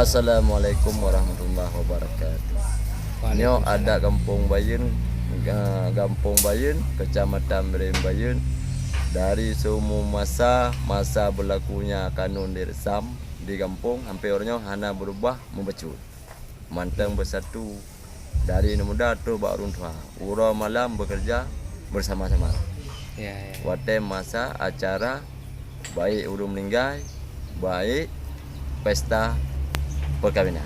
Assalamualaikum warahmatullahi wabarakatuh. Nyo ada Kampung Bayun, Kecamatan Bering Bayun. Dari semua masa berlakunya kanun diresam di kampung, hampir orangnya hana berubah membecut. Manteng bersatu dari muda tu baru tua. Ura malam bekerja bersama-sama. Wate masa acara baik urung meninggal, baik pesta perkawinan.